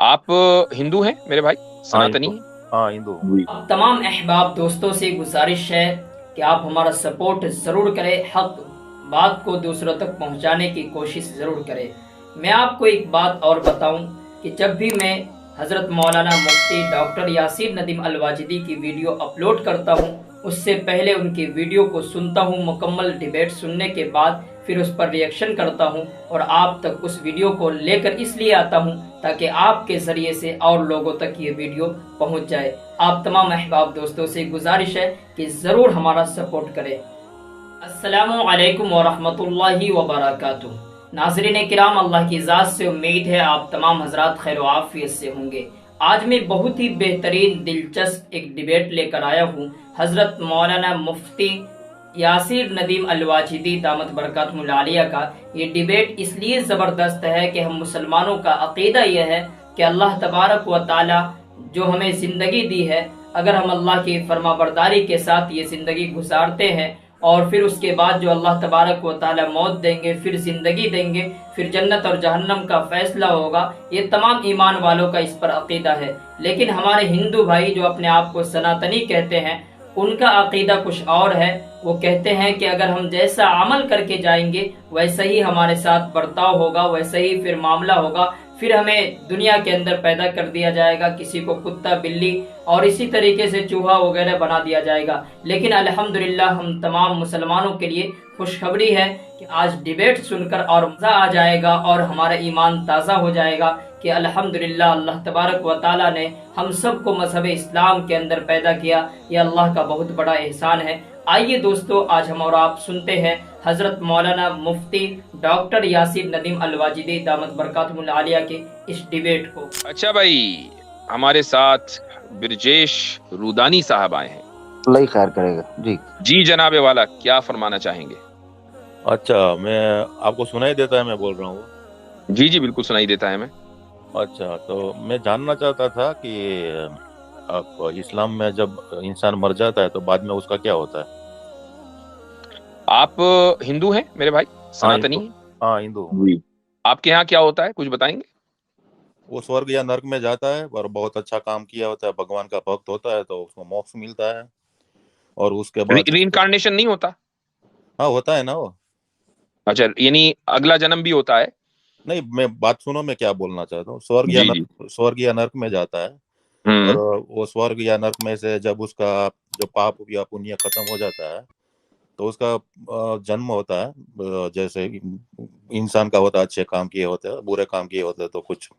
आप हिंदू हैं मेरे भाई? हाँ सनातनी हिंदू। हैं? हाँ हिंदू। जी। अब तमाम अहबाब दोस्तों से गुजारिश है कि आप हमारा सपोर्ट ज़रूर करें, हक बात को दूसरों तक पहुंचाने की कोशिश ज़रूर करें। मैं आपको एक बात और बताऊं कि जब भी मैं हज़रत मौलाना मुफ्ती डॉक्टर यासीर नदीम अल-वाजिदी की वीडियो अपलोड करता हूं, उससे पहले उनकी वीडियो को सुनता हूं, मुकम्मल डिबेट सुनने के बाद फिर उस पर रिएक्शन करता हूं और आप तक उस वीडियो को लेकर इसलिए आता हूं ताकि आपके ज़रिए से और लोगों तक ये वीडियो पहुंच जाए। आप तमाम अहबाब दोस्तों से गुजारिश है कि ज़रूर हमारा सपोर्ट करें। अस्सलामु अलैकुम वरहमतुल्लाहि वबरकातुहू। नाज़रीन किराम, अल्लाह की ज़ात से उम्मीद है आप तमाम हजरात खैर आफियत से होंगे। आज मैं बहुत ही बेहतरीन दिलचस्प एक डिबेट लेकर आया हूँ हज़रत मौलाना मुफ्ती यासिर नदीम अल-वाजिदी दामत बरकातुहुल आलिया का। ये डिबेट इसलिए ज़बरदस्त है कि हम मुसलमानों का अकीदा यह है कि अल्लाह तबारक व ताला जो हमें ज़िंदगी दी है, अगर हम अल्लाह की फरमाबरदारी के साथ ये ज़िंदगी गुजारते हैं और फिर उसके बाद जो अल्लाह तबारक व ताला मौत देंगे, फिर ज़िंदगी देंगे, फिर जन्नत और जहन्नम का फैसला होगा, ये तमाम ईमान वालों का इस पर अकीदा है। लेकिन हमारे हिंदू भाई जो अपने आप को सनातनी कहते हैं, उनका अकीदा कुछ और है। वो कहते हैं कि अगर हम जैसा अमल करके जाएंगे वैसा ही हमारे साथ बर्ताव होगा, वैसा ही फिर मामला होगा, फिर हमें दुनिया के अंदर पैदा कर दिया जाएगा, किसी को कुत्ता बिल्ली और इसी तरीके से चूहा वगैरह बना दिया जाएगा। लेकिन अल्हम्दुलिल्लाह हम तमाम मुसलमानों के लिए खुशखबरी है कि आज डिबेट सुनकर और मज़ा आ जाएगा और हमारा ईमान ताज़ा हो जाएगा कि अल्हम्दुलिल्लाह अल्लाह तबारक व ताला ने हम सबको मजहब इस्लाम के अंदर पैदा किया। यह अल्लाह का बहुत बड़ा एहसान है। आइए दोस्तों, आज हम और आप सुनते हैं हजरत मौलाना मुफ्ती डॉक्टर यासिर नदीम अल-वाजिदी दामत बरकातुहुल आलिया के इस डिबेट को। अच्छा भाई, हमारे साथ ब्रजेश रूदानी साहब आए हैं। अल्लाह ही खैर करेगा जी। जी जनाबे वाला, क्या फरमाना चाहेंगे? अच्छा, मैं आपको सुनाई देता है मैं बोल रहा हूँ। जी जी बिल्कुल सुनाई देता है हमें। अच्छा, तो मैं जानना चाहता था कि आप इस्लाम में जब इंसान मर जाता है तो बाद में उसका क्या होता है? आप हिंदू हैं मेरे भाई? हाँ सनातनी हिंदू। हैं? हाँ हिंदू हूँ। जी। आपके यहाँ क्या होता है, कुछ बताएंगे? वो स्वर्ग या नर्क में जाता है और बहुत अच्छा काम किया होता है, भगवान का भक्त होता है तो उसको मोक्ष मिलता है। और उसके बाद उसको। रीइंकार्नेशन नहीं होता? हाँ होता है ना वो। अच्छा, यानी अगला जन्म भी होता है? नहीं, मैं बात सुनो, मैं क्या बोलना चाहता हूँ। स्वर्ग या जी जी। नर्क, स्वर्ग या नर्क में जाता है। और हम्म। वो स्वर्ग या नर्क में से जब उसका जो पाप या पुण्य खत्म हो जाता है तो उसका जन्म होता है। जैसे इंसान का होता है, अच्छे काम किए होते हैं, बुरे काम किए होते हैं, तो कुछ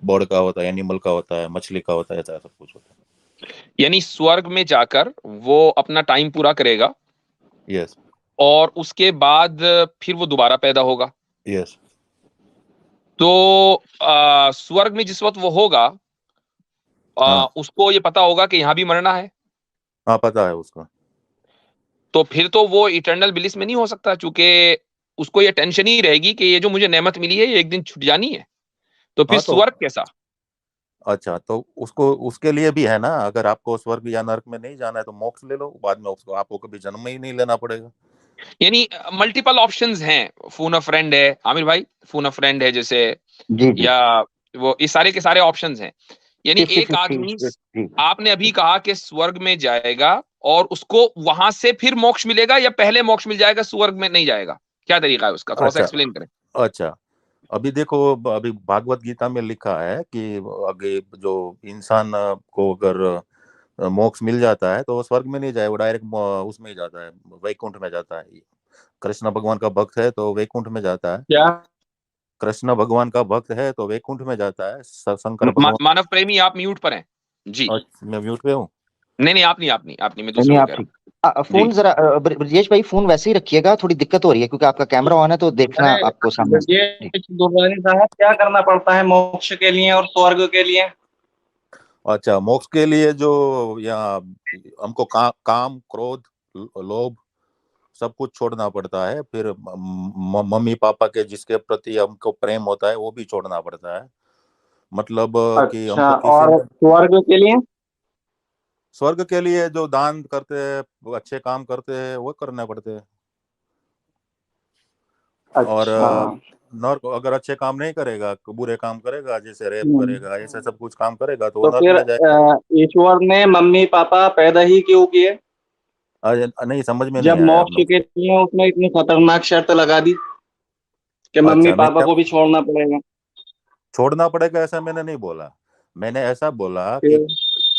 बर्ड का होता है, एनिमल का होता है, मछली का होता है, ऐसा सब कुछ होता यानी स्वर्ग में जाकर वो अपना टाइम पूरा करेगा है। यस। और उसके बाद फिर वो दोबारा पैदा होगा। यस। तो स्वर्ग में जिस वक्त वो होगा, हाँ। उसको ये पता होगा कि यहाँ भी मरना है। हाँ पता है उसका। तो फिर तो वो इटर्नल ब्लिस में नहीं हो सकता, क्योंकि उसको ये टेंशन ही रहेगी कि ये जो मुझे नेमत मिली है ये एक दिन छूट जानी है। तो फिर हाँ तो स्वर्ग कैसा? अच्छा, तो उसको उसके लिए भी है ना, अगर आपको स्वर्ग या नर्क में नहीं जाना है तो मोक्ष ले लो, बाद में उसको आपको कभी जन्म ही नहीं लेना पड़ेगा। यानी मल्टीपल ऑप्शंस हैं। फोन अ फ्रेंड है आमिर भाई, फोन अ फ्रेंड है जैसे, जी जी। या वो इस सारे के सारे ऑप्शंस हैं। यानी फिफ्टी एक फिफ्टी आदमी, जी। आपने अभी कहा कि स्वर्ग में जाएगा और उसको वहां से फिर मोक्ष मिलेगा, या पहले मोक्ष मिल जाएगा स्वर्ग में नहीं जाएगा? क्या तरीका है उसका, थोड़ा सा अच्छा। एक्सप्लेन करें। अच्छा, अभी देखो, अभी भागवत गीता में लिखा है कि आगे जो इंसान को अगर मोक्ष मिल जाता है तो वो स्वर्ग में नहीं जाए, वो डायरेक्ट उसमें ही जाता है, वैकुंठ में जाता है। कृष्ण भगवान का भक्त है तो वैकुंठ में जाता है। क्या? कृष्ण भगवान का भक्त है तो वैकुंठ में जाता है। शंकर भगवान। मानव प्रेमी आप म्यूट पर हैं। जी। अच्छा, मैं म्यूट पे हूँ। नहीं नहीं, आप नहीं, मैं नहीं दूसरों को आप कह रहा ठीक। हूँ। जी। फोन जरा ब्रजेश भाई फोन वैसे ही रखिएगा, थोड़ी दिक्कत हो रही है क्योंकि आपका कैमरा ऑन है तो देखना अरे आपको सामने से। जी। ब्रजेश दुर्गानी साहब, क्या करना पड़ता है मोक्ष के लिए और स्वर्ग के लिए? अच्छा, मोक्ष के लिए जो यहाँ हमको काम क्रोध लोभ सब कुछ छोड़ना पड़ता है। फिर मम्मी पापा के जिसके प्रति हमको प्रेम होता है वो भी छोड़ना पड़ता है। मतलब कि अच्छा, हमको किसी। और स्वर्ग के लिए? स्वर्ग के लिए जो दान करते हैं, वो अच्छे काम करते हैं, वो करने पड़ते हैं। और अच्छा। नर्क अगर अच्छे काम नहीं करेगा, बुरे काम करेगा, जैसे रेप करेगा, ऐसा सब कुछ काम करेगा तो वो तो नर्क फिर में जाएगा। ईश्वर ने मम्मी पापा पैदा ही क्यों किए? नहीं, समझ में नहीं जब आया मोक्ष आपने। के लिए उसने इतनी खतरनाक शर्त लगा दी कि मम्मी अच्छा, मैं पापा क्या को भी छोड़ना पड़ेगा। छोड़ना पड़ेगा ऐसा मैंने नहीं बोला। मैंने ऐसा बोला कि फिर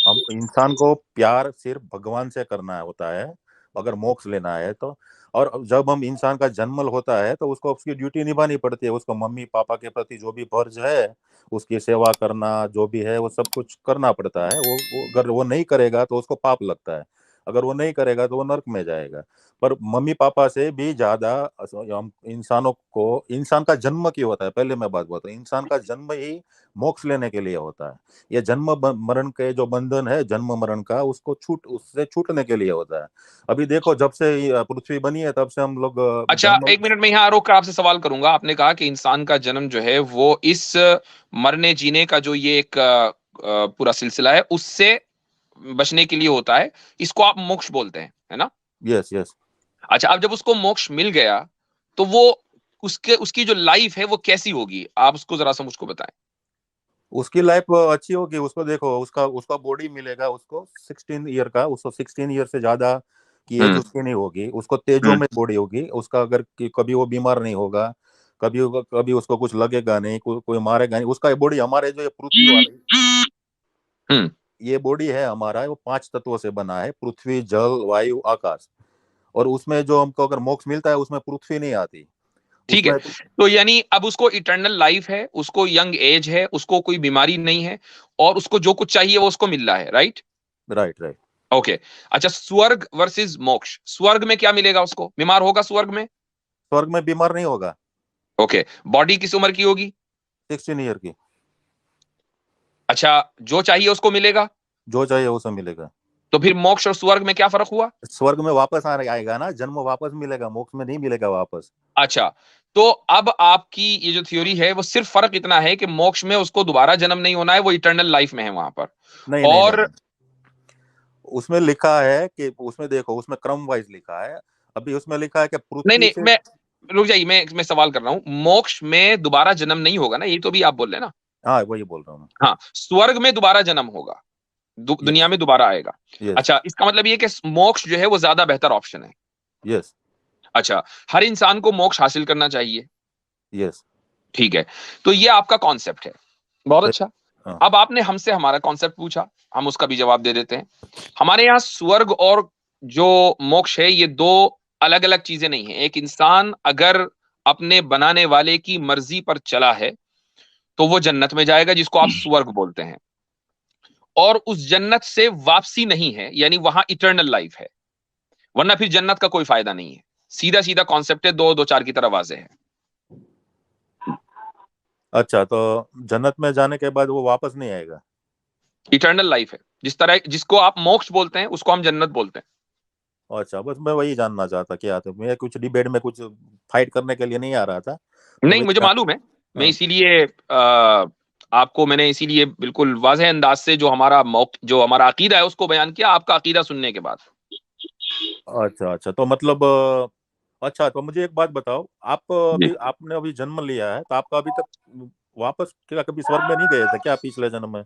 हम इंसान को प्यार सिर्फ भगवान से करना होता है अगर मोक्ष लेना है तो। और जब हम इंसान का जन्मल होता है तो उसको उसकी ड्यूटी निभानी पड़ती है, उसको मम्मी पापा के प्रति जो भी फर्ज है, उसकी सेवा करना जो भी है वो सब कुछ करना पड़ता है। वो अगर वो नहीं करेगा तो उसको पाप लगता है, अगर वो नहीं करेगा तो वो नर्क में जाएगा। पर मम्मी पापा से भी ज्यादा हम इंसानों को, इंसान का जन्म क्यों होता है, पहले मैं बात बताऊं, इंसान का जन्म ही मोक्ष लेने के लिए होता है। ये जन्म मरण के जो बंधन है जन्म मरण का, उससे छूटने के लिए होता है। अभी देखो जब से ये पृथ्वी बनी है तब से हम लोग अच्छा, जन्म। एक मिनट में यहाँ रोक कर आपसे सवाल करूंगा। आपने कहा कि इंसान का जन्म जो है वो इस मरने जीने का जो ये एक पूरा सिलसिला है उससे बचने के लिए होता है। इसको आप मोक्ष बोलते हैं, है ना? Yes yes. अच्छा, अब जब उसको मोक्ष मिल गया तो वो उसकी जो लाइफ है वो कैसी होगी, आप उसको जरा सा मुझको बताएं। उसकी लाइफ अच्छी होगी, उसको देखो उसका उसका बॉडी मिलेगा उसको 16 ईयर का, उसको 16 ईयर से ज्यादा की एज हम्म। उसकी नहीं होगी, उसको तेजो हम्म। में बॉडी होगी उसका। अगर कभी वो बीमार नहीं होगा, कभी कभी उसको कुछ लगेगा नहीं, कोई मारेगा नहीं, उसका बॉडी हमारे जो ये पृथ्वी वाली हम्म। ये बॉडी है हमारा, वो 5 तत्वों से बना है, पृथ्वी जल वायु आकाश। और उसमें जो हमको अगर मोक्ष मिलता है उसमें पृथ्वी नहीं आती ठीक है, उसमें। तो यानी अब उसको इटर्नल लाइफ है, उसको यंग एज है, उसको कोई बीमारी नहीं है, और उसको जो कुछ चाहिए वो उसको मिल रहा है, राइट? Right right. ओके। अच्छा, स्वर्ग वर्सेस मोक्ष, स्वर्ग में क्या मिलेगा उसको? बीमार होगा स्वर्ग में? स्वर्ग में बीमार नहीं होगा। ओके। बॉडी किस उम्र की होगी? 16 ईयर की। अच्छा, जो चाहिए उसको मिलेगा? जो चाहिए वो सब मिलेगा। तो फिर मोक्ष और स्वर्ग में क्या फर्क हुआ? स्वर्ग में वापस आएगा ना, जन्म वापस मिलेगा, मोक्ष में नहीं मिलेगा वापस। अच्छा, तो अब आपकी ये जो थ्योरी है वो सिर्फ फर्क इतना है कि मोक्ष में उसको दोबारा जन्म नहीं होना है, वो इटर्नल लाइफ में है वहां पर। नहीं नहीं नहीं और नहीं, उसमें लिखा है कि उसमें देखो उसमें क्रम वाइज लिखा है। अभी उसमें लिखा है कि नहीं पृथ्वी नहीं, से। मैं रुक जाइए, मैं सवाल कर रहा हूं। मोक्ष में दोबारा जन्म नहीं होगा ना, ये तो भी आप बोल रहे हैं ना? हाँ वही बोल रहा हूँ मैं। हाँ, स्वर्ग में दोबारा जन्म होगा, दुनिया यस में दोबारा आएगा। यस अच्छा, इसका मतलब ये कि मोक्ष जो है वो ज्यादा बेहतर ऑप्शन है। यस अच्छा, हर इंसान को मोक्ष हासिल करना चाहिए, यस। ठीक है। तो ये आपका कॉन्सेप्ट है, बहुत अच्छा। हाँ। अब आपने हमसे हमारा कॉन्सेप्ट पूछा, हम उसका भी जवाब दे देते हैं। हमारे यहाँ स्वर्ग और जो मोक्ष है ये दो अलग अलग चीजें नहीं है। एक इंसान अगर अपने बनाने वाले की मर्जी पर चला है तो वो जन्नत में जाएगा, जिसको आप स्वर्ग बोलते हैं, और उस जन्नत से वापसी नहीं है, यानी वहां इटर्नल लाइफ है, वरना फिर जन्नत का कोई फायदा नहीं है। सीधा सीधा कॉन्सेप्ट है, दो दो चार की तरह वाजे है। अच्छा, तो जन्नत में जाने के बाद वो वापस नहीं आएगा? इटर्नल लाइफ है, जिस तरह जिसको आप मोक्ष बोलते हैं उसको हम जन्नत बोलते हैं। अच्छा, बस मैं वही जानना चाहता क्या था, मैं कुछ डिबेट में कुछ फाइट करने के लिए नहीं आ रहा था, तो नहीं, वही मुझे मालूम है। मैं हाँ। इसीलिए आपको मैंने इसीलिए बिल्कुल वाज़ेह अंदाज से जो हमारा अकीदा है उसको बयान किया, आपका अकीदा सुनने के बाद। अच्छा अच्छा, तो मतलब अच्छा, तो मुझे एक बात बताओ, आप जी। अभी आपने अभी जन्म लिया है तो आपका अभी तक वापस क्या कभी स्वर्ग में नहीं गए थे क्या पिछले जन्म में?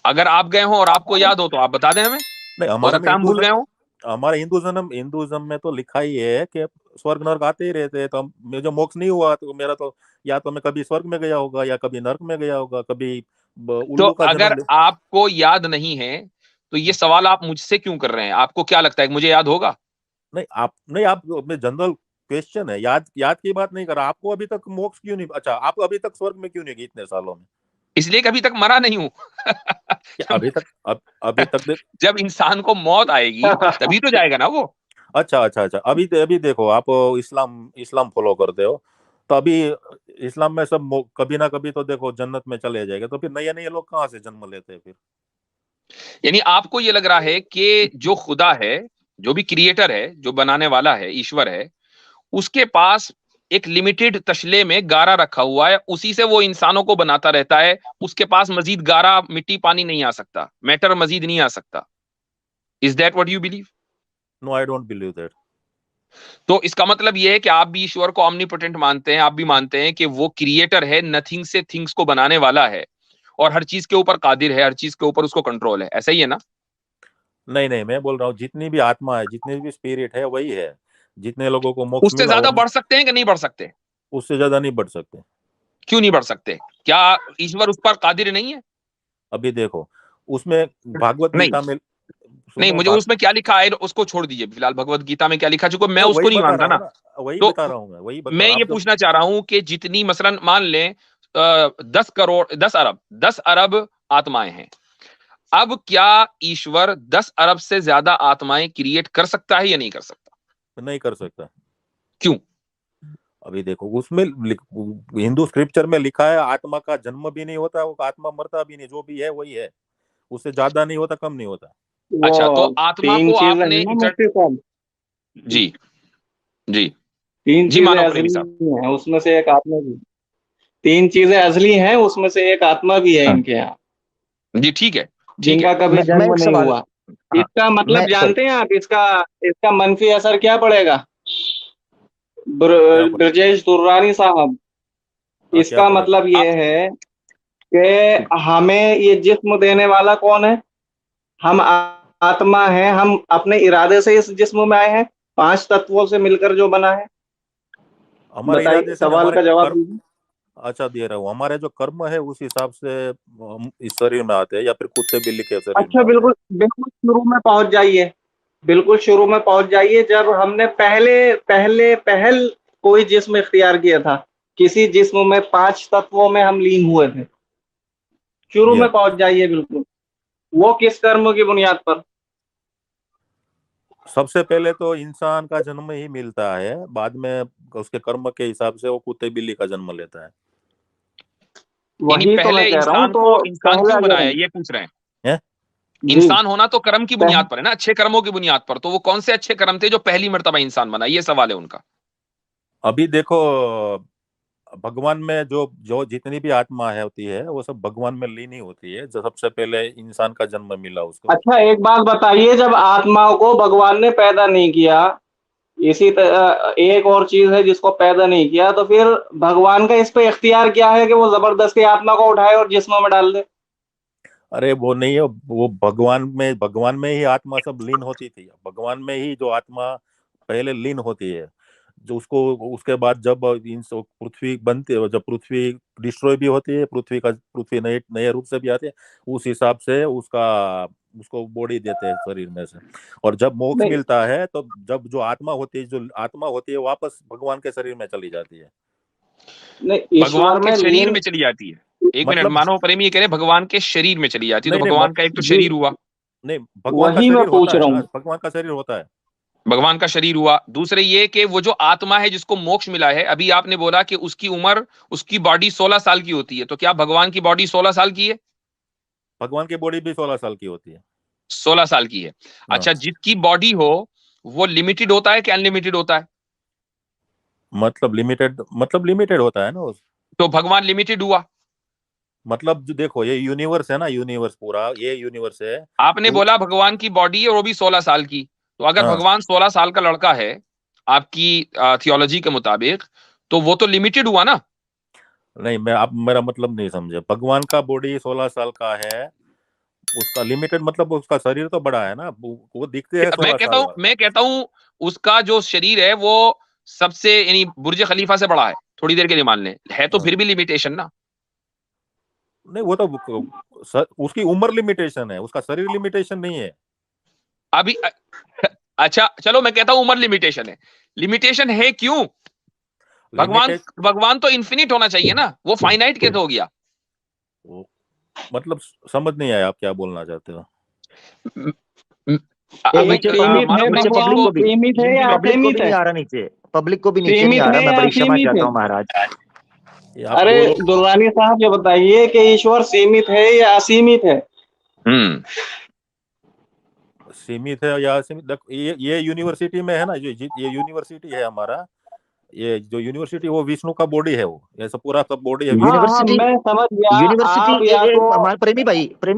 अगर आप गए हो और आपको याद हो तो आप बता दें हमें, नहीं, हो हमारे में सकता है हम भूल गए हो। हमारे हिंदुज्म में तो लिखा ही है कि स्वर्ग नर्क आते ही रहते हैं, तो मुझे मोक्ष नहीं हुआ तो मेरा तो या तो मैं कभी स्वर्ग में गया होगा या कभी नर्क में गया होगा, कभी तो उल्लू का जन्म अगर आपको याद नहीं है तो ये सवाल आप मुझसे क्यों कर रहे हैं? आपको क्या लगता है कि मुझे याद होगा? नहीं आप में जनरल क्वेश्चन है, याद याद की बात नहीं कर रहा। आपको अभी तक मोक्ष क्यों नहीं, अच्छा आप अभी तक स्वर्ग में क्यों नहीं गए इतने सालों में? इसलिए कभी तक मरा नहीं हूं। क्या अभी तक अभी तक जब इंसान को मौत आएगी तभी तो जाएगा ना वो। अच्छा अच्छा अच्छा, अभी देखो आप इस्लाम इस्लाम फॉलो करते हो, तो अभी इस्लाम में सब कभी ना कभी तो देखो जन्नत में चले जाएगा, तो फिर नए नए लोग कहाँ से जन्म लेते हैं फिर? यानी आपको ये लग रहा है कि जो खुदा है, जो भी क्रिएटर है, जो बनाने वाला है, ईश्वर है, उसके पास एक लिमिटेड तशले में गारा रखा हुआ है, उसी से वो इंसानों को बनाता रहता है। उसके पास मजीद गारा, मिट्टी, पानी नहीं आ सकता, मैटर मजीद नहीं आ सकता। Is that what you believe? No, I don't believe that. तो इसका मतलब ये है कि आप भी ईश्वर को ऑमनीपोटेंट मानते हैं, आप भी मानते हैं कि वो क्रिएटर है, नथिंग से थिंग्स को बनाने वाला है और हर चीज के ऊपर कादिर है, हर चीज के ऊपर उसको कंट्रोल है, ऐसा ही है ना? नहीं नहीं, मैं बोल रहा हूँ जितनी भी आत्मा है, जितनी भी स्पिरिट है, वही है। जितने लोगों को मोक्ष उससे मिला ज्यादा बढ़ सकते हैं कि नहीं बढ़ सकते? उससे ज्यादा नहीं बढ़ सकते। क्यों नहीं बढ़ सकते? क्या ईश्वर उस पर कादिर नहीं है? अभी देखो, उसमें भागवत नहीं गीता में नहीं, सुनो मुझे उसमें क्या लिखा है उसको छोड़ दीजिए फिलहाल। भगवत गीता में क्या लिखा, चूंकि मैं उसको वही नहीं बता मानता रहा ना, हूँ ना, वही तो बता रहा हूँ मैं मैं ये आप जो पूछना चाह रहा हूं कि जितनी मसलन मान लें 10 करोड़ 10 अरब आत्माएं हैं, अब क्या ईश्वर 10 अरब से ज्यादा आत्माएं क्रिएट कर सकता है या नहीं कर सकता? नहीं कर सकता। क्यों? अभी देखो, उसमें हिंदू स्क्रिप्चर में लिखा है आत्मा का जन्म भी नहीं होता, वो आत्मा मरता भी नहीं, जो भी है वही है, उससे ज्यादा नहीं होता, कम नहीं होता। अच्छा, तो वो आत्मा तीन को चीजें आपने हैं ना मुफ्ती साहब, जी जी तीन जी चीजें मानव प्रेमी असली साहब। हैं, उसमें से एक आत्मा भी, तीन चीजें असली हैं, उसमें से एक आत्मा भी है हाँ, इनके यहाँ, जी ठीक है, ठीक जिनका है। कभी मैं जन्म एक नहीं सवाल, हुआ। हाँ, इसका मतलब मैं सॉरी, जानते हैं आप, इसका इसका मनफी असर क्या पड़ेगा? क्या पड़ ब्रजेश दुर्रानी साहब, हाँ, क्या इसका पड़ेगा? मतलब ये है कि हमें ये जिस्म देने वाला कौन है? हम आत्मा है, हम अपने इरादे से इस जिस्म में आए हैं, पांच तत्वों से मिलकर जो बना है। हमारे बताइए, इरादे से नहीं, सवाल हमारे का जवाब कर्म। दीजिए। अच्छा, दे रहा हूँ, हमारे जो कर्म है उस हिसाब से हम इस शरीर में आते हैं, या फिर कुत्ते बिल्ली के शरीर अच्छा, में आते हैं। बिल्कुल बिल्कुल शुरू में पहुंच जाइए, बिल्कुल शुरू में पहुंच जाइए, जब हमने पहल कोई जिस्म इख्तियार किया था, किसी जिस्म में पांच तत्वों में हम लीन हुए थे, शुरू में या पहुंच जाइए बिल्कुल। वो किस कर्म की बुनियाद पर? सबसे पहले तो इंसान का जन्म ही मिलता है, बाद में उसके कर्म के हिसाब से वो कुत्ते बिल्ली का जन्म लेता है। यानी वही तो मैं पहले कह रहा हूँ, इंसान तो को इंसान पहला क्यों बनाया, जन्म। ये पूछ रहे हैं? हैं? जी, इंसान होना तो कर्म की पह, बुनियाद पर है ना, अच्छे कर्मों की बुनियाद पर। तो वो कौन से अच्छे कर्म थे जो पहली मर्तबा इंसान बना, ये सवाल है उनका। अभी देखो, भगवान में जो जो जितनी भी आत्मा है होती है, वो सब भगवान में लीन ही होती है, जो सबसे पहले इंसान का जन्म मिला उसको। अच्छा एक बात बताइए, जब आत्माओं को भगवान ने पैदा नहीं किया, इसी तरह एक और चीज है जिसको पैदा नहीं किया, तो फिर भगवान का इस पे इख्तियार क्या है कि वो जबरदस्ती आत्मा को उठाए और जिस्म में डाल दे? अरे वो नहीं है, वो भगवान में ही आत्मा सब लीन होती थी, भगवान में ही जो आत्मा पहले लीन होती है, जो उसको उसके बाद जब इन पृथ्वी बनती है, जब पृथ्वी डिस्ट्रॉय भी होती है, पृथ्वी नए नए रूप से भी आती है, उस हिसाब से उसको बॉडी देते हैं शरीर में से। और जब मोक्ष नहीं मिलता है, तो जब जो आत्मा होती है वापस भगवान के शरीर में चली जाती है। नहीं, भगवान ईश्वर के में शरीर लीन। में चली जाती है? एक मिनट, मतलब मानव प्रेमी ये कह रहे हैं भगवान के शरीर में चली जाती है, तो नहीं नहीं भगवान का एक तो जी, शरीर हुआ, नहीं, भगवान का वही मैं शरीर पूछ होता है रहा ना, हूँ। भगवान का शरीर होता है। भगवान का शरीर हुआ। दूसरे ये कि वो जो आत्मा है जिसको मोक्ष मिला है, अभी आपने बोला कि उसकी उम्र, उसकी बॉडी 16 साल की होती है, तो क्या भगवान की बॉडी 16 साल की है? भगवान की बॉडी भी 16 साल की होती है। 16 साल की है। हाँ, अच्छा, जिसकी बॉडी हो वो लिमिटेड होता है कि अनलिमिटेड होता है? मतलब लिमिटेड होता है ना तो भगवान लिमिटेड हुआ। मतलब जो देखो, ये यूनिवर्स है ना, यूनिवर्स पूरा ये यूनिवर्स है। आपने तो बोला भगवान की बॉडी है और वो भी 16 साल की, तो अगर हाँ, भगवान 16 साल का लड़का है आपकी थियोलॉजी के मुताबिक, तो वो तो लिमिटेड हुआ ना? नहीं, मैं आप मेरा मतलब नहीं समझे। भगवान का बॉडी 16 साल का है, उसका लिमिटेड मतलब उसका शरीर तो बड़ा है ना, वो दिखते हैं 16 साल वाला। मैं कहता हूं उसका जो शरीर है वो सबसे, यानी बुर्ज खलीफा से बड़ा है, थोड़ी देर के लिए मान लें, है तो फिर हाँ, भी लिमिटेशन ना? नहीं वो तो उसकी उम्र लिमिटेशन है, उसका शरीर लिमिटेशन नहीं है। अभी अच्छा चलो, मैं कहता हूं उम्र लिमिटेशन है। लिमिटेशन है क्यों? भगवान लिमिटेड भगवान तो इन्फिनिट होना चाहिए ना, वो फाइनाइट कैसे हो गया? मतलब समझ नहीं आया आप क्या बोलना चाहते हो। म- म- ये अभी नीचे सीमित मानव है प्रेमी पब्लिक भगवान, को, को भी, सीमित है या पब्लिक को असीमित भी है? नहीं आ रहा नीचे, पब्लिक को भी नीचे नहीं सीमित आ रहा, है मैं या बड़ी क्षमा असीमित चाहता है? हूँ महाराज। ये आप अरे दोनों दुर्रानी साहब, ये बताइए कि ईश्वर सीमित है या असीमित है? हम्म सीमित है या सीमित, ये यूनिवर्सिटी में है ना, ये यूनिवर्सिटी है हमारा, ये जो यूनिवर्सिटी वो विष्णु का बॉडी है, वो ऐसा पूरा सब बॉडी है हाँ विष्णु का। हाँ, यूनिवर्सिटी, मैं समझ गया। यूनिवर्सिटी आप या तो हमारे प्रेमी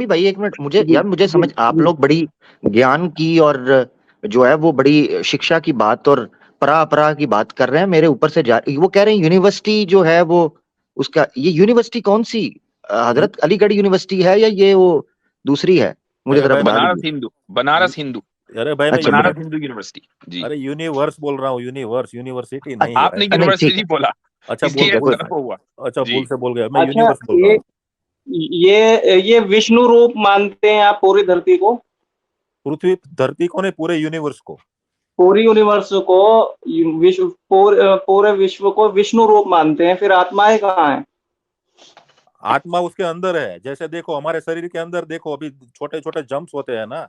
भाई एक मिनट, मुझे जी यार मुझे जी समझ, आप जी लोग बड़ी ज्ञान की और जो है वो बड़ी शिक्षा की बात और अपरा की बात कर रहे हैं, मेरे ऊपर से वो कह रहे हैं यूनिवर्सिटी जो है वो उसका, ये यूनिवर्सिटी कौन सी, हजरत अलीगढ़ यूनिवर्सिटी है या ये वो दूसरी है? मुझे अरे जरा भाई बता बनारस दीजिए। हिंदू, बनारस हिंदू, अरे भाई मैं अच्छा बनारस हिंदू यूनिवर्सिटी जी। अरे यूनिवर्स बोल रहा हूँ, यूनिवर्स, यूनिवर्सिटी नहीं है। आपने नहीं ठीक यूनिवर्सिटी है, बोला, अच्छा इसलिए भूल इस से तरह को हुआ अच्छा जी। भूल से बोल गया, मैं अच्छा, यूनिवर्स बोल रहा हूँ। ये विष्णु रूप मानते हैं आप पूरी धरती को? पृथ्वी धरती को नहीं, पूरे यूनिवर्स को। पूरी यूनिवर्स को, विश्व, पूरे विश्व को विष्णु रूप मानते हैं, फिर आत्माएं कहाँ हैं? आत्मा उसके अंदर है। जैसे देखो हमारे शरीर के अंदर देखो, अभी छोटे छोटे जम्स होते हैं ना,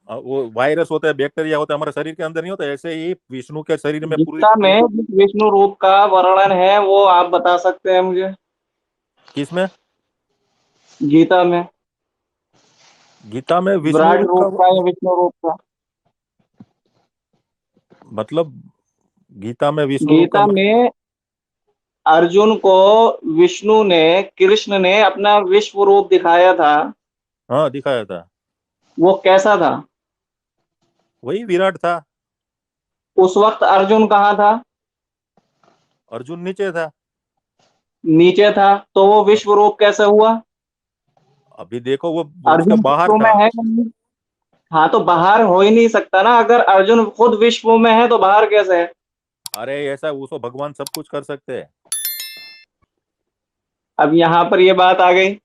वो वायरस होता है, बैक्टीरिया होता है, हमारे शरीर के अंदर नहीं होता। ऐसे ही विष्णु के शरीर में पूरी गीता में जिस विष्णु रूप का वर्णन है वो आप बता सकते हैं मुझे? किसमें? गीता में गीता में विष्णु विराट रूप रूप का का या विष्णु रूप का? मतलब, गीता में विष्णु रूप का गीता में अर्जुन को विष्णु ने, कृष्ण ने अपना विश्व रूप दिखाया था, हाँ दिखाया था, वो कैसा था? वही विराट था। उस वक्त अर्जुन कहाँ था? अर्जुन नीचे था। नीचे था, तो वो विश्व रूप कैसे हुआ? अभी देखो वो उसका अर्जुन बाहर विश्व में था। है या नहीं? हाँ, तो बाहर हो ही नहीं सकता ना, अगर अर्जुन खुद विश्व में है तो बाहर कैसे है? अरे ऐसा, उसको भगवान सब कुछ कर सकते हैं। अब यहाँ पर ये बात आ गई,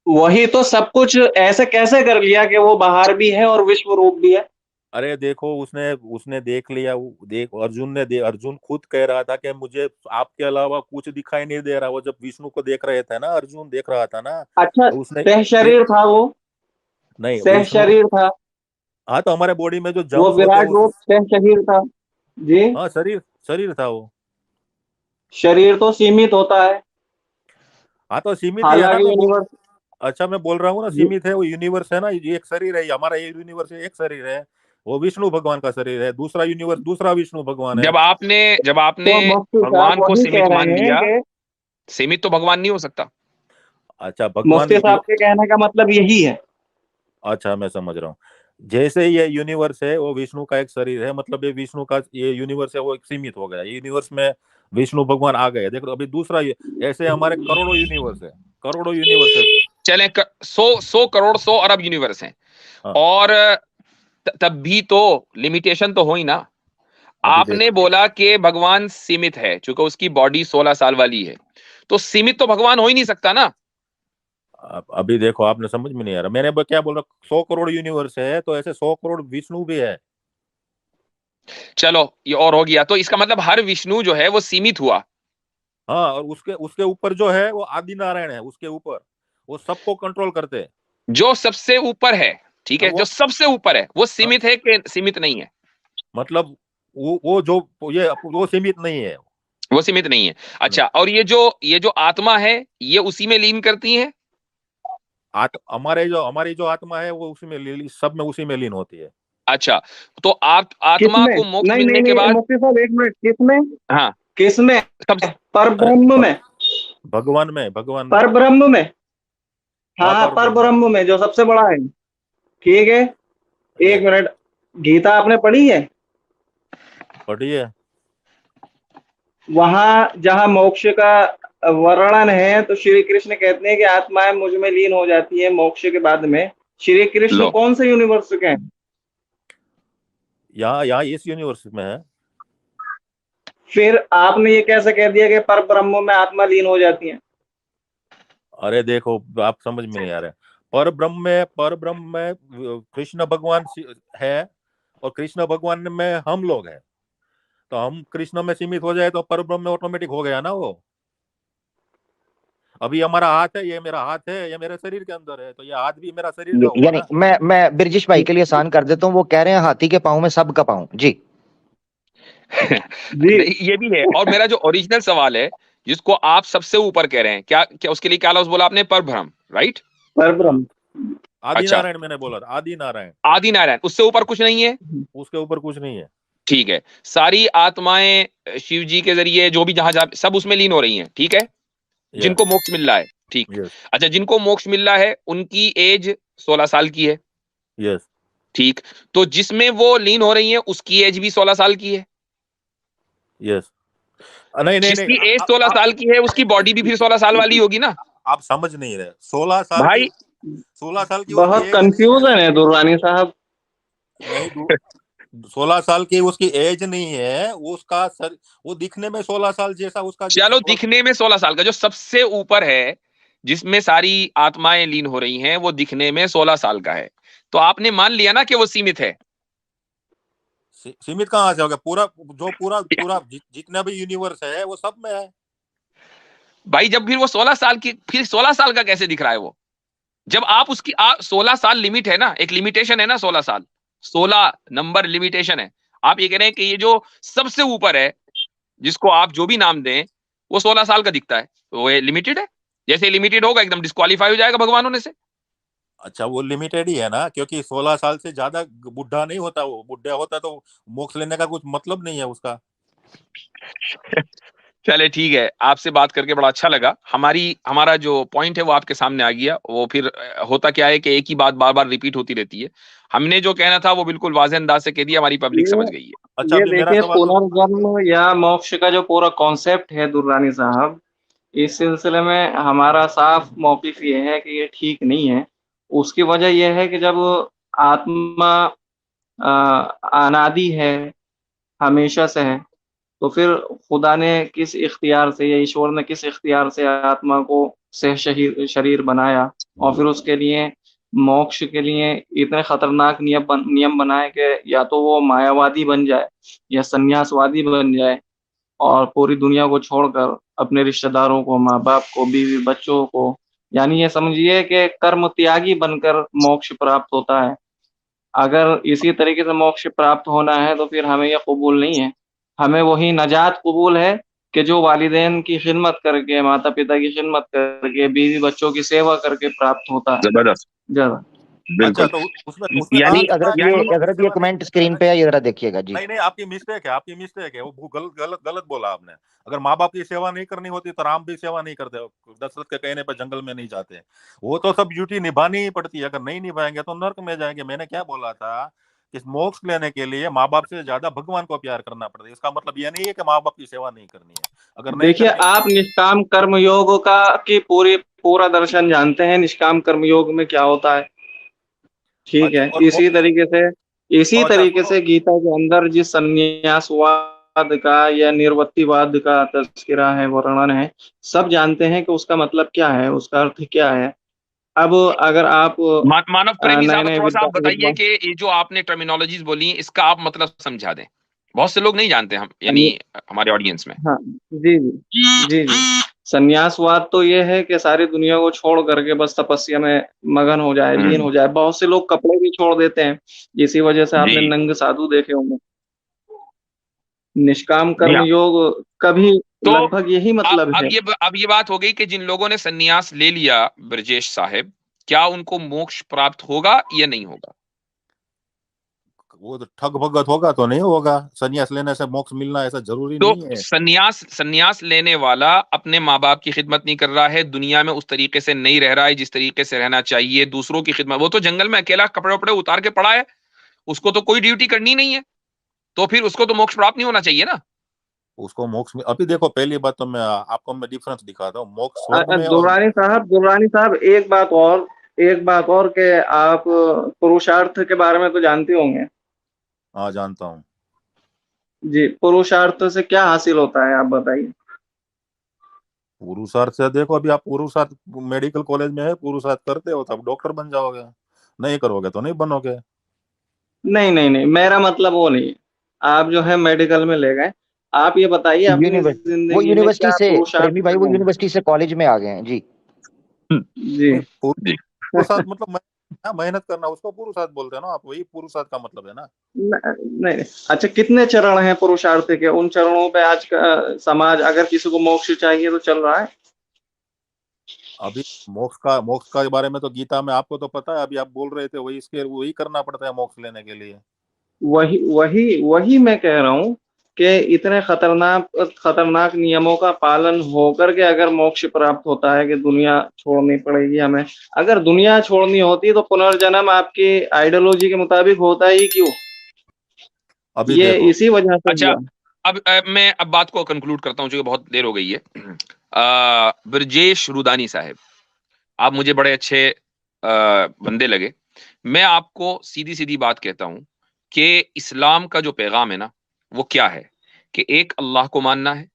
वही तो सब कुछ ऐसे कैसे कर लिया कि वो बाहर भी है और विश्व रूप भी है? अरे देखो उसने उसने देख लिया, देख अर्जुन ने अर्जुन खुद कह रहा था कि मुझे आपके अलावा कुछ दिखाई नहीं दे रहा। वो जब विष्णु को देख रहे थे ना, अर्जुन देख रहा था ना, अच्छा, तो उसने सह शरीर था वो? नहीं सह विष्णु, शरीर था? हाँ तो हमारे बॉडी में जो वो जम्स होते हैं विराट रूप सह शरीर था जी? हाँ शरीर शरीर था वो। शरीर तो सीमित होता है, हाँ तो सीमित ही है ना, हालांकि मैं बोल, यूनिवर्स अच्छा मैं बोल रहा हूँ ना, जी, सीमित है। वो यूनिवर्स है ना, ये एक शरीर है, हमारा ये यूनिवर्स है, एक शरीर है। वो विष्णु भगवान का शरीर है, दूसरा यूनिवर्स दूसरा विष्णु भगवान है। जब आपने तो मुफ्ती साहब भगवान को वही कह सीमित मान रहे हैं लिया, कि, सीमित तो भगवान नहीं हो सकता। अच्छा भगवान मुफ्ती साहब के कहने का मतलब यही है। अच्छा मैं समझ रहा हूँ। जैसे ये यूनिवर्स है वो विष्णु का एक शरीर है, मतलब ये विष्णु का ये यूनिवर्स है वो एक सीमित हो गया। यूनिवर्स में विष्णु भगवान आ गए। देखो अभी दूसरा ऐसे हमारे करोड़ों यूनिवर्स है, करोड़ों यूनिवर्स है। चले 100 करोड़ 100 अरब यूनिवर्स हैं, हाँ और तब भी तो लिमिटेशन तो हो ही ना। अभी देख, आपने बोला कि भगवान सीमित है क्योंकि उसकी बॉडी 16 साल वाली है, तो सीमित तो भगवान हो ही नहीं सकता ना। अभी देखो आपने समझ में नहीं आ रहा। मैंने क्या बोल रहा, 100 करोड़ यूनिवर्स है तो ऐसे 100 करोड़ विष्णु भी है। चलो ये और हो गया, तो इसका मतलब हर विष्णु जो है वो सीमित हुआ। हाँ और उसके उसके ऊपर जो है वो आदि नारायण है, उसके ऊपर वो सबको कंट्रोल करते हैं। जो सबसे ऊपर है, ठीक है, जो वो सबसे ऊपर है वो हाँ, सीमित है कि सीमित नहीं है? मतलब वो जो ये वो सीमित नहीं है। वो सीमित नहीं है। नहीं, अच्छा, और ये जो आत्मा है ये उसी में लीन करती है? हमारी जो आत्मा है वो उसी में सब में उसी में लीन होती है। अच्छा, तो आप आत्मा किसमें? को मोक्ष नहीं नहीं मिलने के नहीं बाद, मुफ्ती साहब, एक मिनट, किसमें? हाँ, किसमें? सब, पर अरे ब्रह्म में? भगवान में पर ब्रह्म में? हाँ हाँ, पर पर ब्रह्म ब्रह्म में जो सबसे बड़ा है। ठीक है, ये एक मिनट, गीता आपने पढ़ी है? पढ़िए। वहां जहां मोक्ष का वर्णन है तो श्री कृष्ण कहते हैं कि आत्माएं मुझ में लीन हो जाती है मोक्ष के बाद में। श्री कृष्ण लो, कौन से यूनिवर्स के हैं? यहाँ इस यूनिवर्स में है। फिर आपने ये कैसे कह दिया कि पर ब्रह्म में आत्मा लीन हो जाती है? अरे देखो आप समझ में नहीं आ रहे। पर ब्रह्म में कृष्ण भगवान है, और कृष्ण भगवान में हम लोग हैं। तो हम कृष्ण में सीमित हो जाए तो पर ब्रह्म में ऑटोमेटिक हो गया ना वो। अभी हमारा हाथ है, ये मेरा हाथ है, ये मेरे शरीर के अंदर है, तो ये हाथ भी मेरा शरीर का हुआ यानी ना। मैं ब्रजेश भाई के लिए आसान कर देता हूँ, वो कह रहे हैं हाथी के पाँव में सबका पाँव जी। जी, नहीं, ये भी है। और मेरा जो ओरिजिनल सवाल है, जिसको आप सबसे ऊपर कह रहे हैं, क्या क्या उसके लिए क्या लफ्ज बोला आपने? पर ब्रह्म, राइट? पर हाँ, ब्रह्म। आदि अच्छा, नारायण मैंने बोला था, आदि नारायण। आदि नारायण, उससे ऊपर कुछ नहीं है? उसके ऊपर कुछ नहीं है। ठीक है, सारी आत्माएं शिव जी के जरिए जो भी जहां जहां सब उसमें लीन हो रही हैं, ठीक है, यस जिनको मोक्ष मिल रहा है, ठीक। यस अच्छा, जिनको मोक्ष मिल रहा है उनकी एज 16 साल की है, यस ठीक, तो जिसमें वो लीन हो रही है उसकी एज भी 16 साल की है। यस। नहीं नहीं नहीं, जिसकी एज 16 साल की है उसकी बॉडी भी फिर 16 साल वाली होगी ना आप समझ नहीं रहे। 16 साल की, भाई। 16 साल की उसकी बहुत एज नहीं है। कंफ्यूजन है दुर्रानी साहब। नहीं, 16 साल की उसकी एज नहीं है, उसका सर, वो दिखने में 16 साल जैसा उसका चलो दिखने में 16 साल का, जो सबसे ऊपर है जिसमें सारी आत्माएं लीन हो रही हैं वो दिखने में 16 साल का है, तो आपने मान लिया ना कि वो सीमित है। सीमित कहाँ से हो गया? पूरा जो पूरा पूरा जितना भी यूनिवर्स है वो सब में है। भाई जब फिर वो 16 साल की, फिर 16 साल का कैसे दिख रहा है वो? जब आप उसकी 16 साल लिमिट है ना, एक लिमिटेशन है ना, 16 साल, 16 नंबर लिमिटेशन है। आप ये कह रहे हैं कि ये जो सबसे ऊपर है जिसको आप जो भी नाम दें वो 16 साल का दिखता है, तो वो लिमिटेड है। जैसे लिमिटेड होगा एकदम डिस्क्वालीफाई हो जाएगा भगवान होने से। अच्छा, वो लिमिटेड ही है ना, क्योंकि 16 साल से ज्यादा बुढ़ा नहीं होता। वो बुढ़ा होता तो मोक्ष लेने का कुछ मतलब नहीं है उसका। चले ठीक है, आपसे बात करके बड़ा अच्छा लगा। हमारा जो पॉइंट है वो आपके सामने आ गया। वो फिर होता क्या है कि एक ही बात बार बार रिपीट होती रहती है। हमने जो कहना था वो बिल्कुल वाज़ेह अंदाज से कह दिया, हमारी पब्लिक समझ गई है। अच्छा, ये अभी मेरा देखिए, सवाल तो पुनर्जन्म या मोक्ष का जो पूरा कॉन्सेप्ट है दुर्रानी साहब, इस सिलसिले में हमारा साफ मौकिफ ये है कि ये ठीक नहीं है। उसकी वजह यह है कि जब आत्मा अनादि है, हमेशा से है, तो फिर खुदा ने किस इख्तियार से या ईश्वर ने किस इख्तियार से आत्मा को सह शरीर बनाया, और फिर उसके लिए मोक्ष के लिए इतने खतरनाक नियम बनाए कि या तो वो मायावादी बन जाए या सन्यासवादी बन जाए, और पूरी दुनिया को छोड़कर अपने रिश्तेदारों को, माँ बाप को, बीवी बच्चों को, यानी ये समझिए कि कर्म त्यागी बनकर मोक्ष प्राप्त होता है। अगर इसी तरीके से मोक्ष प्राप्त होना है तो फिर हमें यह कबूल नहीं है। हमें वही नजात कबूल है कि जो वालिदैन की खिदमत करके, माता पिता की खिदमत करके, बीवी बच्चों की सेवा करके प्राप्त होता है। जबरदस्त, जरा अच्छा, बिल्कुल। तो उसमें उसमें कहा यानी जी लिखा है कि यानी अगर ये सेवा नहीं कमेंट स्क्रीन पे है, ये जरा देखिएगा जी। नहीं नहीं, आपकी मिस्टेक है, आपकी मिस्टेक है। वो गलत गलत गलत बोला आपने। अगर माँ बाप की सेवा नहीं करनी होती तो राम भी सेवा नहीं करते, दशरथ के कहने पर जंगल में नहीं जाते। वो तो सब ड्यूटी निभानी ही पड़ती है, अगर नहीं निभाएंगे तो नर्क में जाएंगे। मैंने क्या बोला था कि मोक्ष लेने के लिए माँ बाप से ज्यादा भगवान को प्यार करना पड़ता है। इसका मतलब ये नहीं है कि माँ बाप की सेवा नहीं करनी है। अगर नहीं देखिए, करनी आप निष्काम कर्म योग का की पूरा दर्शन जानते हैं। निष्काम कर्म योग में क्या होता है? ठीक अच्छा, है, और इसी अच्छा तरीके सुनो, से गीता के अंदर जिस संन्यासवाद का या निर्वृत्तिवाद का तस्करा है, वर्णन है, सब जानते हैं कि उसका मतलब क्या है, उसका अर्थ क्या है। अब अगर आप मानव प्रेमी नए साहब नए थोड़ा सा आप बताइए विद्वान, कि ये जो आपने टर्मिनोलॉजीज बोली इसका आप मतलब समझा दें। बहुत से लोग नहीं जानते, हम यानी अन्य- हमारे ऑडियंस में। हाँ, जी जी, जी जी, संन्यासवाद तो ये है कि सारी दुनिया को छोड़ करके बस तपस्या में मगन हो जाए, लीन हम्म, हो जाए। बहुत से लोग कपड़े भी छोड़ देते हैं, इसी वजह से जी आपने नंग साधु देखे होंगे। निष्काम जी कर्म हाँ। योग कभी तो लगभग यही मतलब है। अब ये बात हो गई कि जिन लोगों ने सन्यास ले लिया ब्रजेश साहब, क्या उनको मोक्ष प्राप्त होगा या नहीं होगा? वो तो ठग भगत होगा तो नहीं होगा। संन्यास लेने से मोक्ष मिलना ऐसा जरूरी तो नहीं है। सन्यास लेने वाला अपने माँ बाप की खिदमत नहीं कर रहा है, दुनिया में उस तरीके से नहीं रह रहा है जिस तरीके से रहना चाहिए, दूसरों की खिदमत, वो तो जंगल में अकेला कपड़े वपड़े उतार के पड़ा है, उसको तो कोई ड्यूटी करनी नहीं है, तो फिर उसको तो मोक्ष प्राप्त नहीं होना चाहिए ना। उसको मोक्ष में, अभी देखो, पहली बात तो मैं आपको मैं डिफरेंस दिखाता हूँ मोक्ष स्वर्ग में और दुरानी साहब, एक बात और के आप पुरुषार्थ के बारे में तो जानते होंगे। हाँ, जानता हूँ। जी, पुरुषार्थ से क्या हासिल होता है, आप बताइए। पुरुषार्थ से देखो, अभी आप पुरुषार्थ मेडिकल कॉलेज में है, पुरुषार्थ करते हो तो आप डॉक्टर बन जाओगे, नहीं करोगे तो नहीं बनोगे। नहीं नहीं नहीं, मेरा मतलब वो नहीं है। आप जो है मेडिकल में ले गए, आप ये बताइए अपनी यूनिवर्सिटी, वो जिंदगी में यूनिवर्सिटी क्या से पुरुषार्थ प्रेमी भाई, वो करना है। यूनिवर्सिटी से कॉलेज में आ गए हैं जी। जी, नहीं, जी पुरुषार्थ मतलब मेहनत करना, उसको पुरुषार्थ बोलते हैं ना आप, वही पुरुषार्थ का मतलब है ना। नहीं नहीं। अच्छा, कितने चरण हैं पुरुषार्थ के? उन चरणों पे आज का समाज, अगर किसी को मोक्ष चाहिए तो चल रहा है। अभी मोक्ष का बारे में तो गीता में आपको तो पता है, अभी आप बोल रहे थे, वही करना पड़ता है मोक्ष लेने के लिए। वही वही वही मैं कह रहा हूँ कि इतने खतरनाक नियमों का पालन होकर के अगर मोक्ष प्राप्त होता है कि दुनिया छोड़नी पड़ेगी हमें, अगर दुनिया छोड़नी होती तो पुनर्जन्म आपकी आइडियोलॉजी के मुताबिक होता ही क्यों? अभी ये देखो, इसी वजह से अच्छा, हुआ। अब मैं अब बात को कंक्लूड करता हूं, क्योंकि बहुत देर हो गई है। ब्रजेश रुदानी साहब, आप मुझे बड़े अच्छे बंदे लगे। मैं आपको सीधी सीधी बात कहता हूं कि इस्लाम का जो पैगाम है ना, वो क्या है कि एक अल्लाह को मानना है,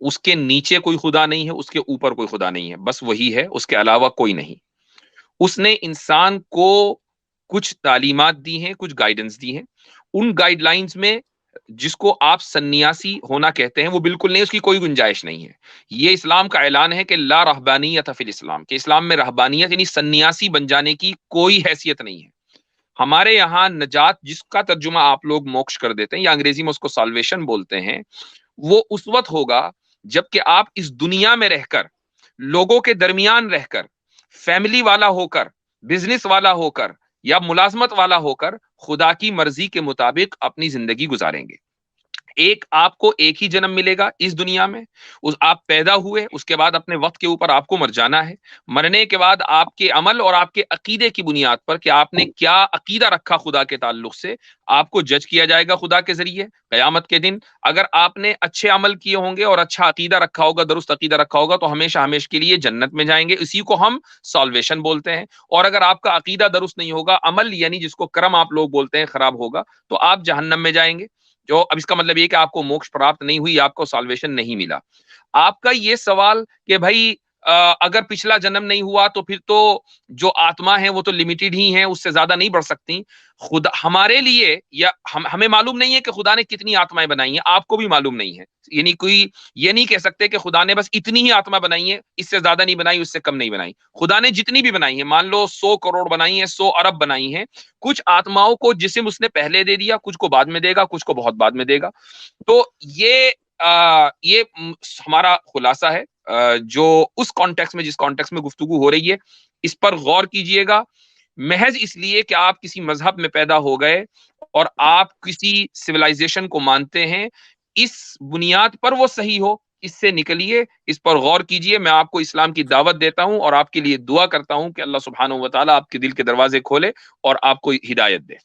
उसके नीचे कोई खुदा नहीं है, उसके ऊपर कोई खुदा नहीं है, बस वही है, उसके अलावा कोई नहीं। उसने इंसान को कुछ तालीमात दी हैं, कुछ गाइडेंस दी हैं। उन गाइडलाइंस में जिसको आप सन्यासी होना कहते हैं वो बिल्कुल नहीं, उसकी कोई गुंजाइश नहीं है। ये इस्लाम का ऐलान है कि ला रहबानियत फिल इस्लाम, कि इस्लाम में रहबानियत यानी सन्यासी बन जाने की कोई हैसियत नहीं है। हमारे यहाँ नजात, जिसका तर्जुमा आप लोग मोक्ष कर देते हैं या अंग्रेजी में उसको साल्वेशन बोलते हैं, वो उस वक्त होगा जबकि आप इस दुनिया में रहकर, लोगों के दरमियान रहकर, फैमिली वाला होकर, बिजनेस वाला होकर या मुलाजमत वाला होकर खुदा की मर्जी के मुताबिक अपनी जिंदगी गुजारेंगे। एक आपको एक ही जन्म मिलेगा इस दुनिया में। उस आप पैदा हुए, उसके बाद अपने वक्त के ऊपर आपको मर जाना है। मरने के बाद आपके अमल और आपके अकीदे की बुनियाद पर कि आपने क्या अकीदा रखा खुदा के ताल्लुक से, आपको जज किया जाएगा खुदा के जरिए कयामत के दिन। अगर आपने अच्छे अमल किए होंगे और अच्छा अकीदा रखा होगा, दुरुस्त अकीदा रखा होगा, तो हमेशा हमेशा के लिए जन्नत में जाएंगे। इसी को हम सॉल्वेशन बोलते हैं। और अगर आपका अकीदा दुरुस्त नहीं होगा, अमल यानी जिसको कर्म आप लोग बोलते हैं खराब होगा, तो आप जहन्नम में जाएंगे। जो अब इसका मतलब ये कि आपको मोक्ष प्राप्त नहीं हुई, आपको साल्वेशन नहीं मिला। आपका ये सवाल कि भाई अगर पिछला जन्म नहीं हुआ तो फिर तो जो आत्मा है वो तो लिमिटेड ही है, उससे ज्यादा नहीं बढ़ सकती। खुदा हमारे लिए या हमें मालूम नहीं है कि खुदा ने कितनी आत्माएं बनाई हैं, आपको भी मालूम नहीं है। यानी कोई ये नहीं कह सकते कि खुदा ने बस इतनी ही आत्मा बनाई है, इससे ज्यादा नहीं बनाई, उससे कम नहीं बनाई। खुदा ने जितनी भी बनाई है, मान लो 100 करोड़ बनाई है, 100 अरब बनाई है, कुछ आत्माओं को जिस्म उसने पहले दे दिया, कुछ को बाद में देगा, कुछ को बहुत बाद में देगा। तो ये हमारा खुलासा है। जो उस कॉन्टेक्स्ट में, जिस कॉन्टेक्स्ट में गुफ्तगू हो रही है, इस पर गौर कीजिएगा। महज इसलिए कि आप किसी मजहब में पैदा हो गए और आप किसी सिविलाइजेशन को मानते हैं, इस बुनियाद पर वो सही हो, इससे निकलिए, इस पर गौर कीजिए। मैं आपको इस्लाम की दावत देता हूं और आपके लिए दुआ करता हूं कि अल्लाह सुब्हानहू व तआला आपके दिल के दरवाजे खोले और आपको हिदायत दे।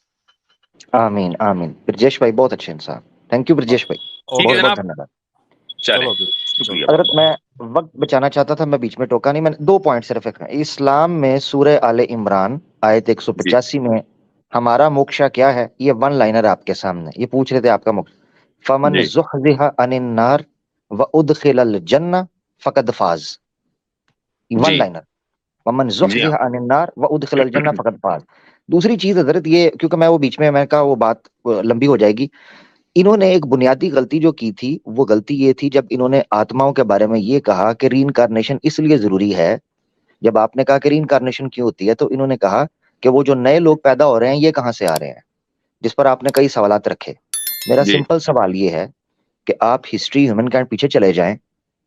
आमीन आमीन। ब्रजेश भाई बहुत अच्छे इंसान, थैंक यू ब्रजेश भाई, ठीक है बहुत बहुत जनाब, धन्यवाद। चलें, चलो अभी, शुक्रिया। हजरत मैं वक्त बचाना चाहता था, मैं बीच में टोका नहीं। मैंने 2 पॉइंट सिर्फ रखना। इस्लाम में सूरह आले इमरान आयत जी 185 में हमारा मोक्षा क्या है, ये वन लाइनर आपके सामने, ये पूछ रहे थे आपका मोक्ष। फमन जी ज़ुहज़िहा अनिन नार व उदखिलल जन्नह फकद फाज। वन जी लाइनर, वमन जी हाँ। ज़ुहज़िहा अनिन नार व उदखिलल जन्नह फकद फाज। दूसरी चीज हजरत ये, क्योंकि मैं वो बीच में, मैंने कहा वो बात लंबी हो जाएगी। इन्होंने एक बुनियादी गलती जो की थी, वो गलती ये थी जब इन्होंने आत्माओं के बारे में ये कहा कि रीइंकार्नेशन इसलिए जरूरी है। जब आपने कहा कि रीइंकार्नेशन क्यों होती है, तो इन्होंने कहा कि वो जो नए लोग पैदा हो रहे हैं ये कहाँ से आ रहे हैं, जिस पर आपने कई सवालात रखे। मेरा जी सिंपल सवाल ये है कि आप हिस्ट्री ह्यूमन काइंड पीछे चले जाएं,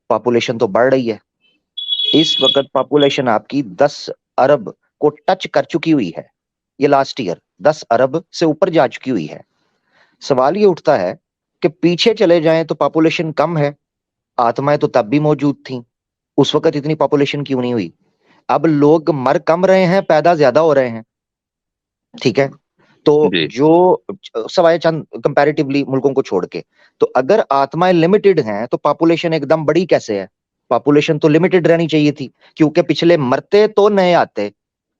पॉपुलेशन तो बढ़ रही है। इस वक्त पॉपुलेशन आपकी 10 अरब को टच कर चुकी हुई है। ये लास्ट ईयर 10 अरब से ऊपर जा चुकी हुई है। सवाल ये उठता है कि पीछे चले जाएं तो पॉपुलेशन कम है, आत्माएं तो तब भी मौजूद थी, उस वक्त इतनी पॉपुलेशन क्यों नहीं हुई? अब लोग मर कम रहे हैं, पैदा ज्यादा हो रहे हैं, ठीक है? तो जी जो सवाए चंद कंपैरेटिवली मुल्कों को छोड़ के, तो अगर आत्माएं लिमिटेड हैं तो पॉपुलेशन एकदम बड़ी कैसे है? पॉपुलेशन तो लिमिटेड रहनी चाहिए थी, क्योंकि पिछले मरते तो नए आते।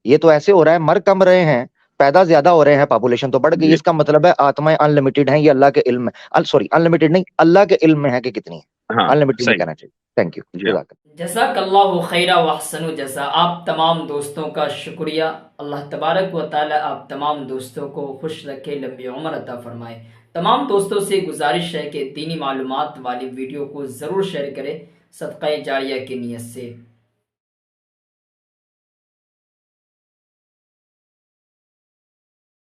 ये तो ऐसे हो रहा है, मर कम रहे हैं, पैदा ज्यादा हो रहे हैं, पॉपुलेशन तो बढ़ गई। जी इसका मतलब है आत्माएं अनलिमिटेड हैं, ये अल्लाह के इल्म में, सॉरी अनलिमिटेड नहीं, अल्लाह के इल्म में है कि कितनी है। हाँ, अनलिमिटेड नहीं सही। कहना चाहिए। थैंक यू, जी हाँ। जज़ाकल्लाह। जज़ाकल्लाहु खैरा व अहसनु जज़ा। आप तमाम दोस्तों का शुक्रिया। अल्लाह तबारक व ताला आप तमाम दोस्तों को खुश रखे, लंबी उम्र अता फरमाए। तमाम दोस्तों से गुजारिश है कि दीनी मालूमात वाली वीडियो को ज़रूर शेयर करें, सदक़ा जारिया की नीयत से।